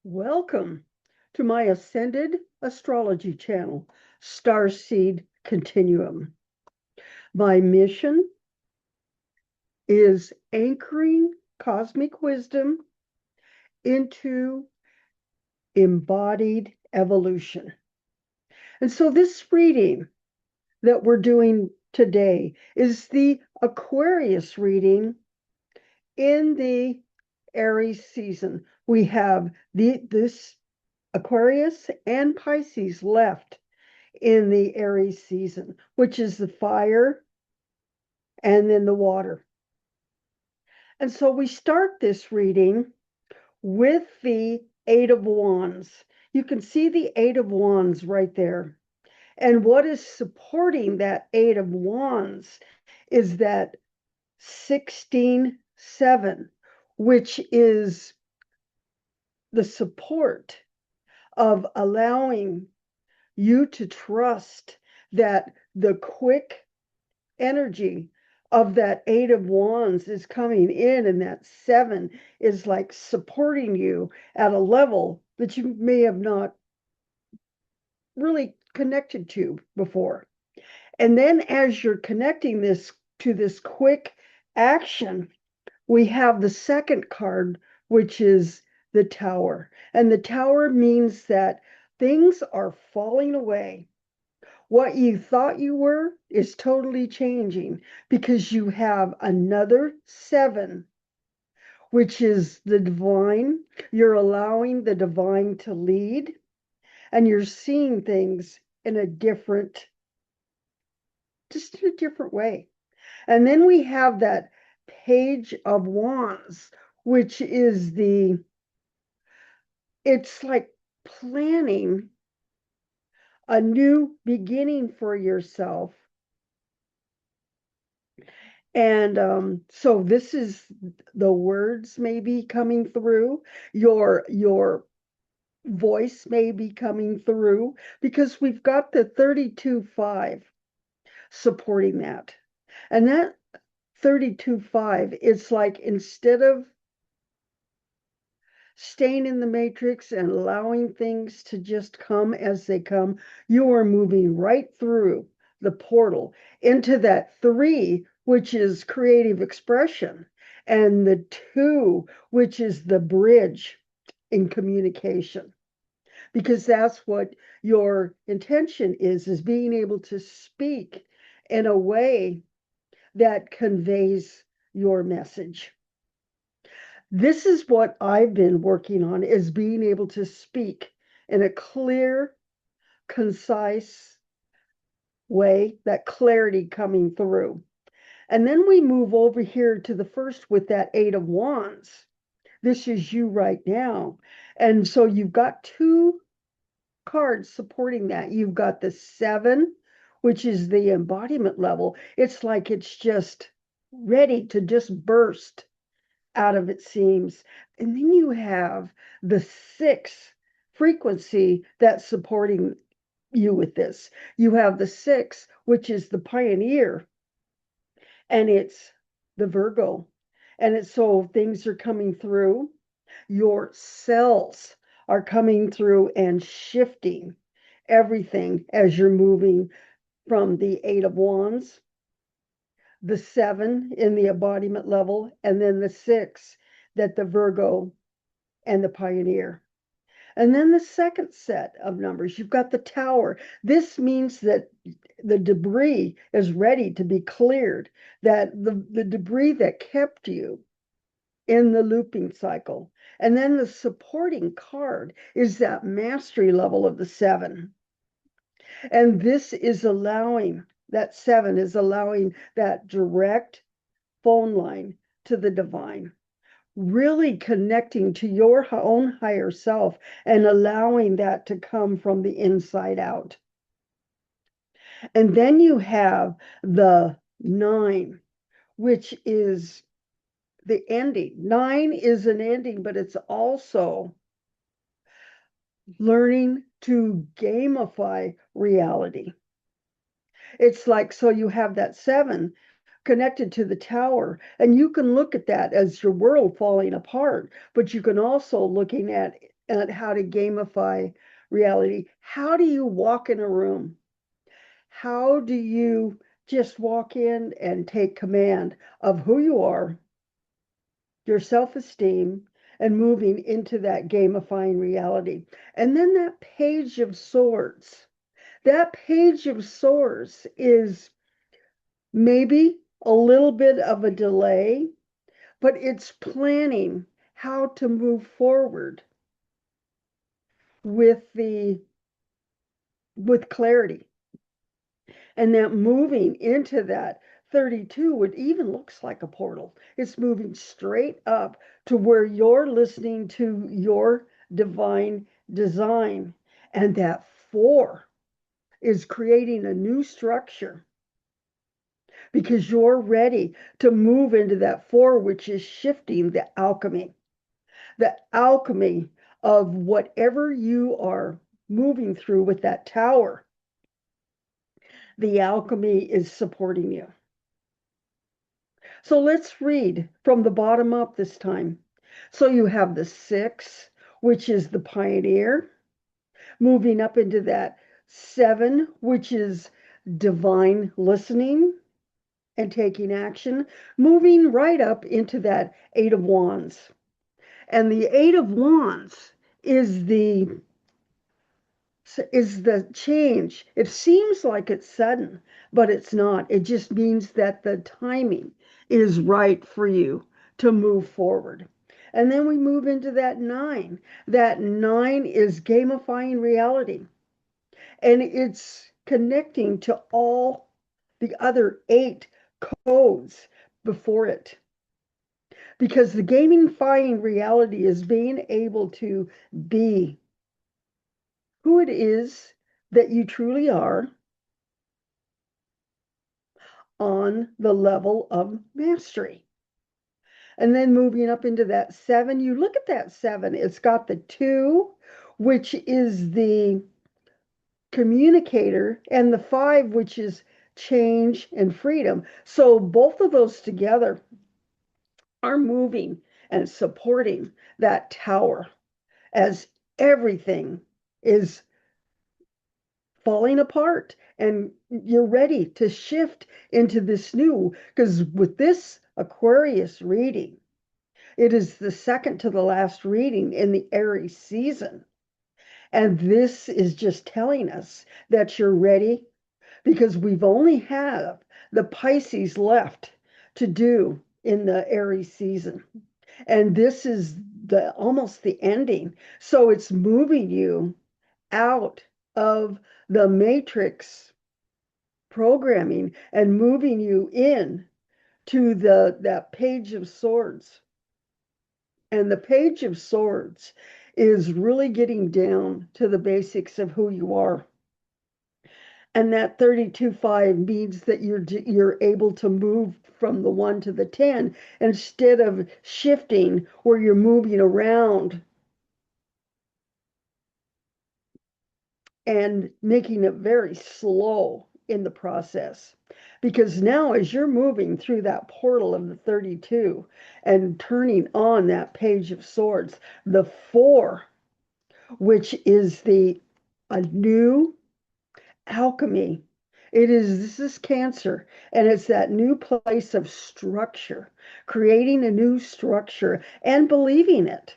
Welcome to my Ascended Astrology channel, Starseed Continuum. My mission is anchoring cosmic wisdom into embodied evolution. And so this reading that we're doing today is the Aquarius reading in the Aries season. We have this Aquarius and Pisces left in the Aries season, which is the fire and then the water. And so we start this reading with the Eight of Wands. You can see the Eight of Wands right there. And what is supporting that Eight of Wands is that 16-7, which is the support of allowing you to trust that the quick energy of that Eight of Wands is coming in, and that 7 is like supporting you at a level that you may have not really connected to before. And then as you're connecting this to this quick action, we have the second card, which is the Tower. And the Tower means that things are falling away. What you thought you were is totally changing because you have another 7, which is the divine. You're allowing the divine to lead, and you're seeing things in a different, just in a different way. And then we have that Page of Wands, which is it's like planning a new beginning for yourself. And so this is the words may be coming through, your voice may be coming through, because we've got the 32-5 supporting that. And that 32-5, it's like instead of staying in the matrix and allowing things to just come as they come, you are moving right through the portal into that 3, which is creative expression, and the 2, which is the bridge in communication. Because that's what your intention is being able to speak in a way that conveys your message. This is what I've been working on, is being able to speak in a clear, concise way, that clarity coming through. And then we move over here to the first with that Eight of Wands. This is you right now. And so you've got 2 cards supporting that. You've got the 7, which is the embodiment level. It's like it's just ready to just burst out of its seams. And then you have the 6 frequency that's supporting you with this. You have the 6, which is the pioneer, and it's the Virgo. And it's so things are coming through. Your cells are coming through and shifting everything as you're moving from the Eight of Wands, the 7 in the embodiment level, and then the 6 that the Virgo and the pioneer. And then the second set of numbers, you've got the Tower. This means that the debris is ready to be cleared, that the debris that kept you in the looping cycle. And then the supporting card is that mastery level of the 7. And this is allowing, that 7 is allowing that direct phone line to the divine, really connecting to your own higher self and allowing that to come from the inside out. And then you have the 9, which is the ending. 9 is an ending, but it's also learning to gamify reality. It's like, so you have that 7 connected to the Tower, and you can look at that as your world falling apart, but you can also looking at at how to gamify reality. How do you walk in a room? How do you just walk in and take command of who you are, your self-esteem, and moving into that gamifying reality? And then that page of swords. That page of swords is maybe a little bit of a delay, but it's planning how to move forward with the with clarity. And that moving into that 32 would even looks like a portal. It's moving straight up to where you're listening to your divine design. And that 4 is creating a new structure because you're ready to move into that 4, which is shifting the alchemy of whatever you are moving through with that tower. The alchemy is supporting you. So let's read from the bottom up this time. So you have the 6, which is the pioneer, moving up into that 7, which is divine listening and taking action, moving right up into that 8 of Wands. And the 8 of Wands is the change. It seems like it's sudden, but it's not. It just means that the timing is right for you to move forward. And then we move into that 9. That 9 is gamifying reality, and it's connecting to all the other 8 codes before it. Because the gamifying reality is being able to be who it is that you truly are on the level of mastery. And then moving up into that 7, you look at that 7, it's got the 2, which is the communicator, and the 5, which is change and freedom. So both of those together are moving and supporting that tower as everything is falling apart and you're ready to shift into this new, because with this Aquarius reading, it is the second to the last reading in the Aries season. And this is just telling us that you're ready, because we've only have the Pisces left to do in the Aries season. And this is the almost the ending. So it's moving you out of the matrix programming and moving you in to that page of swords. And the page of swords is really getting down to the basics of who you are. And that 32-5 means that you're able to move from the 1 to the 10 instead of shifting where you're moving around and making it very slow in the process. Because now, as you're moving through that portal of the 32 and turning on that page of swords, the 4, which is a new alchemy. This is Cancer, and it's that new place of structure, creating a new structure and believing it.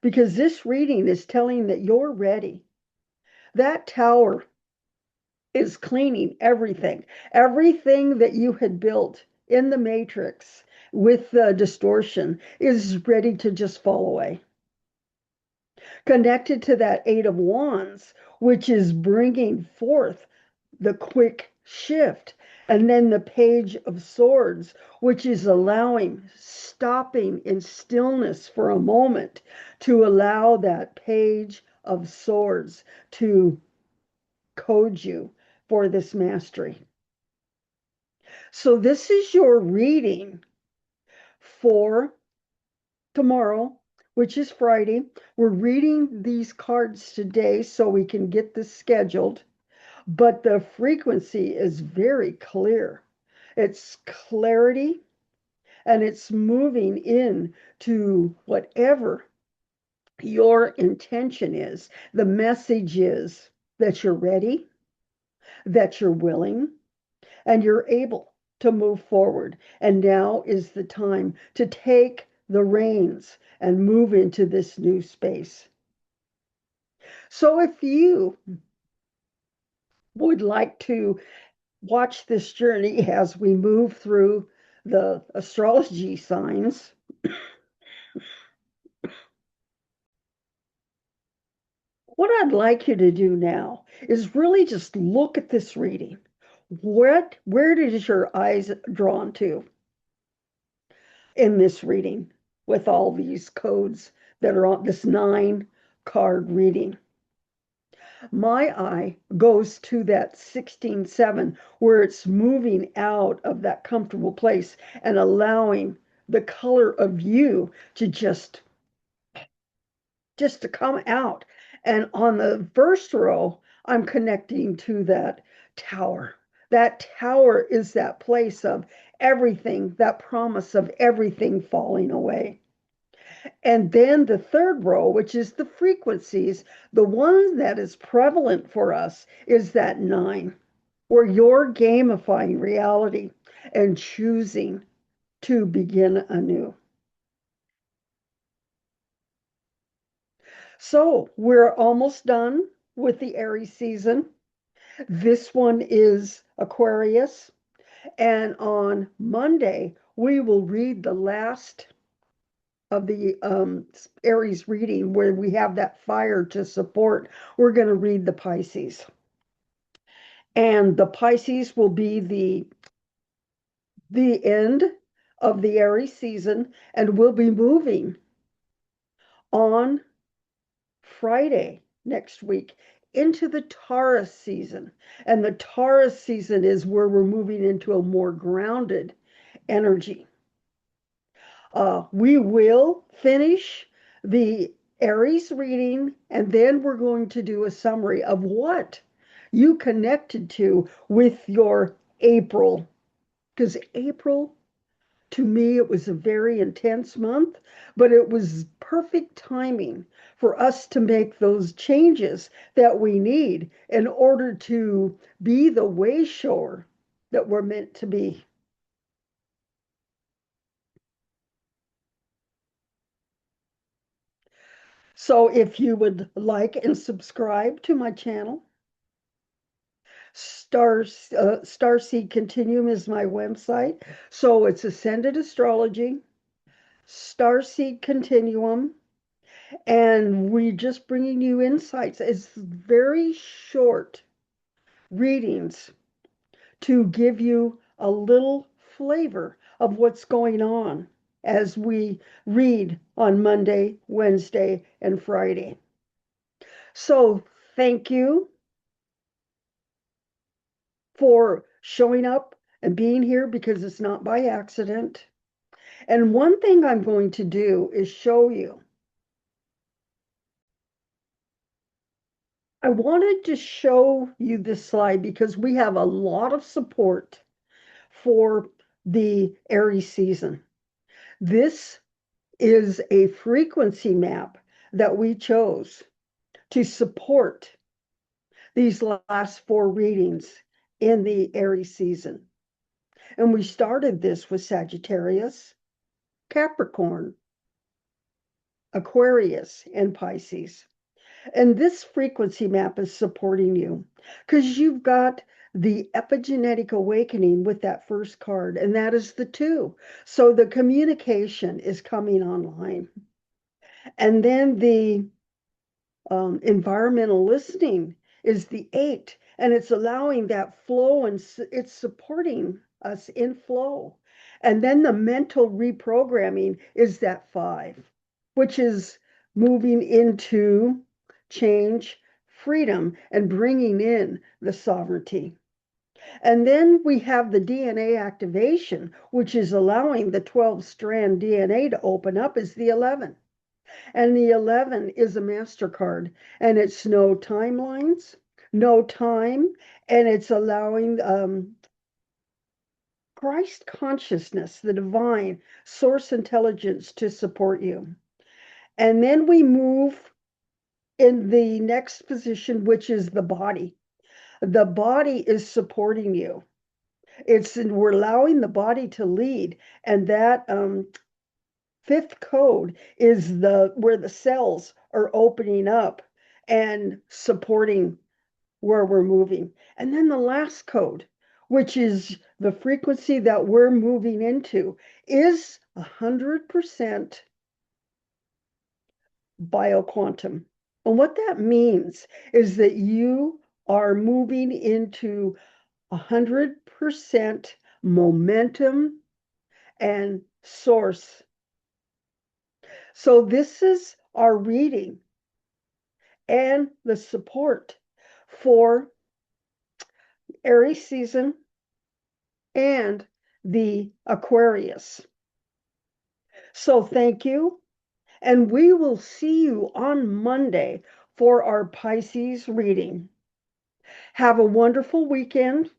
Because this reading is telling that you're ready. That tower is cleaning everything that you had built in the matrix with the distortion is ready to just fall away. Connected to that 8 of Wands, which is bringing forth the quick shift. And then the Page of Swords, which is allowing, stopping in stillness for a moment to allow that Page of Swords to code you for this mastery. So this is your reading for tomorrow, which is Friday. We're reading these cards today so we can get this scheduled, but the frequency is very clear. It's clarity, and it's moving in to whatever Your intention is, the message is that you're ready, that you're willing, and you're able to move forward. And now is the time to take the reins and move into this new space. So if you would like to watch this journey as we move through the astrology signs, what I'd like you to do now is really just look at this reading. Where did your eyes drawn to in this reading with all these codes that are on this 9 card reading? My eye goes to that 16-7, where it's moving out of that comfortable place and allowing the color of you to just to come out. And on the first row, I'm connecting to that tower. That tower is that place of everything, that promise of everything falling away. And then the third row, which is the frequencies, the one that is prevalent for us is that 9, where you're gamifying reality and choosing to begin anew. So we're almost done with the Aries season. This one is Aquarius. And on Monday, we will read the last of the Aries reading where we have that fire to support. We're going to read the Pisces. And the Pisces will be the end of the Aries season, and we'll be moving on Friday next week into the Taurus season. And the Taurus season is where we're moving into a more grounded energy. We will finish the Aries reading, and then we're going to do a summary of what you connected to with your April. Because April, to me, it was a very intense month, but it was perfect timing for us to make those changes that we need in order to be the way shower that we're meant to be. So if you would like and subscribe to my channel, Starseed Continuum is my website. So it's Ascended Astrology, Starseed Continuum, and we just bringing you insights. It's very short readings to give you a little flavor of what's going on as we read on Monday, Wednesday, and Friday. So thank you for showing up and being here, because it's not by accident. And one thing I'm going to do is show you. I wanted to show you this slide because we have a lot of support for the Aries season. This is a frequency map that we chose to support these last 4 readings in the Aries season. And we started this with Sagittarius, Capricorn, Aquarius, and Pisces. And this frequency map is supporting you because you've got the epigenetic awakening with that first card, and that is the 2. So the communication is coming online. And then the environmental listening is the 8, and it's allowing that flow, and it's supporting us in flow. And then the mental reprogramming is that 5, which is moving into change, freedom, and bringing in the sovereignty. And then we have the DNA activation, which is allowing the 12-strand DNA to open up, is the 11. And the 11 is a MasterCard, and it's no timelines, no time, and it's allowing Christ consciousness, the divine source intelligence, to support you. And then we move in the next position, which is the body. The body is supporting you. We're allowing the body to lead, and that fifth code is the where the cells are opening up and supporting where we're moving. And then the last code, which is the frequency that we're moving into, is 100% bioquantum. And what that means is that you are moving into 100% momentum and source. So this is our reading and the support for Aries season and the Aquarius. So thank you. And we will see you on Monday for our Pisces reading. Have a wonderful weekend.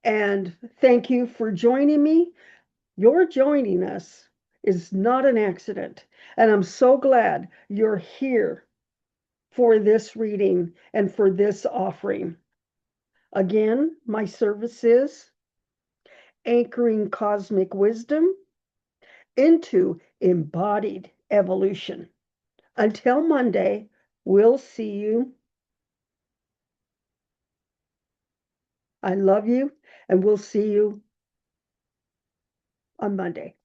And thank you for joining me. Your joining us is not an accident. And I'm so glad you're here for this reading and for this offering. Again, my service is anchoring cosmic wisdom into embodied evolution. Until Monday, we'll see you. I love you, and we'll see you on Monday.